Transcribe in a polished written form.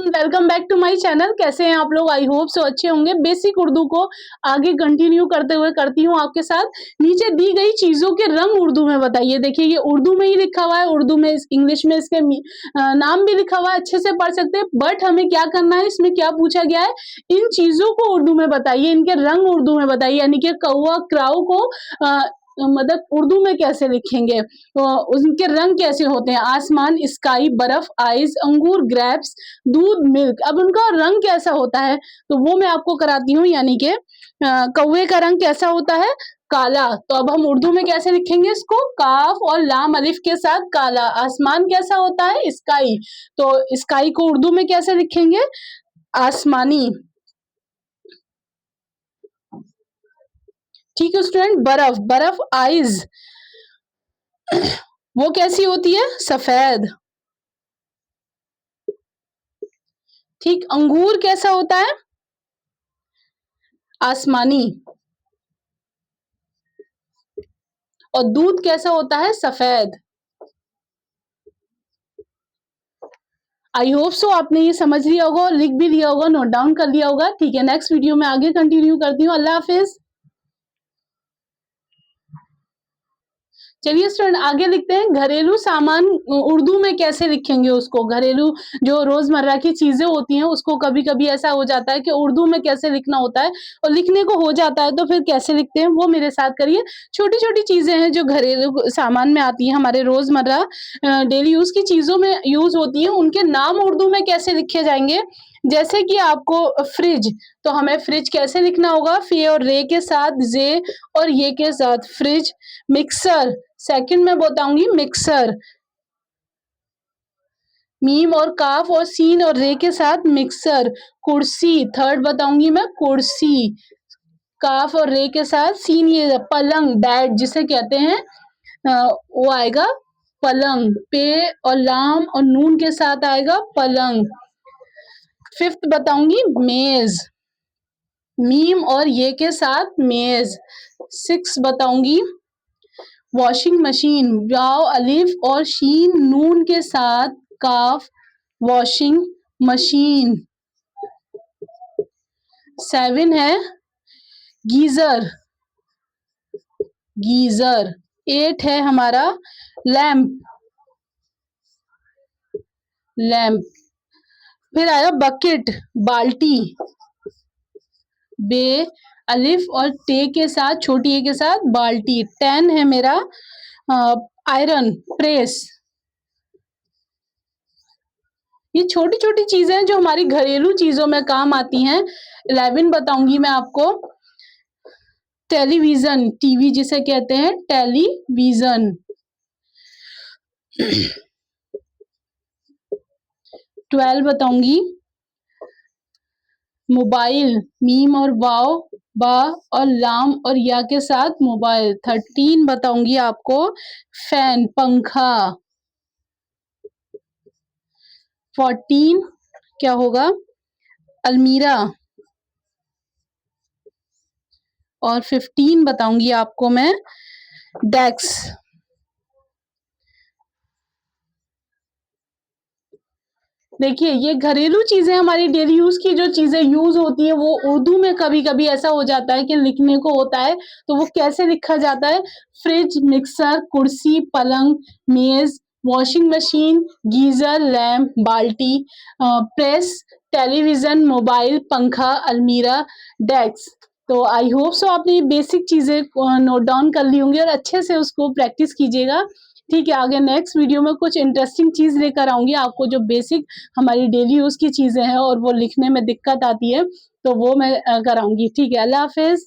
Welcome back to my channel. कैसे हैं आप लोग? आई होप सो अच्छे होंगे। बेसिक उर्दू को आगे कंटिन्यू करते हुए करती हूँ आपके साथ। नीचे दी गई चीजों के रंग उर्दू में बताइए। देखिए ये उर्दू में ही लिखा हुआ है, उर्दू में इंग्लिश में इसके नाम भी लिखा हुआ है, अच्छे से पढ़ सकते हैं। बट हमें क्या करना है, इसमें क्या पूछा गया है, इन चीजों को उर्दू में बताइए, इनके रंग उर्दू में बताइए। यानी कि कौवा क्राउ को मतलब उर्दू में कैसे लिखेंगे, तो उनके रंग कैसे होते हैं। आसमान, स्काई, बर्फ, आइस, अंगूर, ग्रेप्स, दूध, मिल्क। अब उनका रंग कैसा होता है तो वो मैं आपको कराती हूँ। यानी कि कौवे का रंग कैसा होता है, काला। तो अब हम उर्दू में कैसे लिखेंगे इसको, काफ और लाम अलिफ के साथ काला। आसमान कैसा होता है, स्काई। तो स्काई को उर्दू में कैसे लिखेंगे, आसमानी। ठीक है स्टूडेंट। बर्फ, बर्फ आइज, वो कैसी होती है, सफेद। ठीक। अंगूर कैसा होता है, आसमानी। और दूध कैसा होता है, सफेद। आई होप सो आपने ये समझ लिया होगा, लिख भी लिया होगा, नोट डाउन कर लिया होगा। ठीक है, नेक्स्ट वीडियो में आगे कंटिन्यू करती हूँ। अल्लाह हाफिज। चलिए स्टूडेंट आगे लिखते हैं। घरेलू सामान उर्दू में कैसे लिखेंगे उसको, घरेलू जो रोजमर्रा की चीजें होती हैं उसको कभी कभी ऐसा हो जाता है कि उर्दू में कैसे लिखना होता है, और लिखने को हो जाता है तो फिर कैसे लिखते हैं वो मेरे साथ करिए। छोटी छोटी चीजें हैं जो घरेलू सामान में आती हैं, हमारे रोजमर्रा डेली यूज की चीजों में यूज होती है, उनके नाम उर्दू में कैसे लिखे जाएंगे। जैसे कि आपको फ्रिज, तो हमें फ्रिज कैसे लिखना होगा, फे और रे के साथ, जे और ये के साथ, फ्रिज। मिक्सर सेकंड में बताऊंगी, मिक्सर, मीम और काफ और सीन और रे के साथ, मिक्सर। कुर्सी थर्ड बताऊंगी मैं, कुर्सी, काफ और रे के साथ, सीन ये पलंग, बेड जिसे कहते हैं, वो आएगा पलंग। पे और लाम और नून के साथ आएगा पलंग। फिफ्थ बताऊंगी, मेज, मीम और ये के साथ, मेज। सिक्स बताऊंगी, वॉशिंग मशीन, वाव अलिफ और शीन नून के साथ, काफ, वॉशिंग मशीन। सेवन है गीजर, गीजर। एट है हमारा लैम्प, लैम्प। फिर आया बकेट, बाल्टी, बे अलिफ और टे के साथ, छोटी ए के साथ, बाल्टी। 10 है मेरा आयरन, प्रेस। ये छोटी छोटी चीजें हैं जो हमारी घरेलू चीजों में काम आती हैं। 11 बताऊंगी मैं आपको, टेलीविजन, टीवी जिसे कहते हैं, टेलीविजन। 12 बताऊंगी, मोबाइल, मीम और वाव, बा और लाम और या के साथ, मोबाइल। 13 बताऊंगी आपको, फैन, पंखा। 14 क्या होगा, अलमीरा। और 15 बताऊंगी आपको मैं, डेस्क। देखिए ये घरेलू चीजें, हमारी डेली यूज की जो चीजें यूज होती है, वो उर्दू में कभी कभी ऐसा हो जाता है कि लिखने को होता है, तो वो कैसे लिखा जाता है, फ्रिज, मिक्सर, कुर्सी, पलंग, मेज, वॉशिंग मशीन, गीजर, लैम्प, बाल्टी, प्रेस, टेलीविजन, मोबाइल, पंखा, अलमीरा, डेस्क। तो आई होप सो आपने ये बेसिक चीजें नोट डाउन कर ली होंगी और अच्छे से उसको प्रैक्टिस कीजिएगा। ठीक है, आगे नेक्स्ट वीडियो में कुछ इंटरेस्टिंग चीज लेकर आऊंगी आपको, जो बेसिक हमारी डेली यूज की चीजें हैं और वो लिखने में दिक्कत आती है, तो वो मैं कराऊंगी। ठीक है, अल्लाह हाफिज।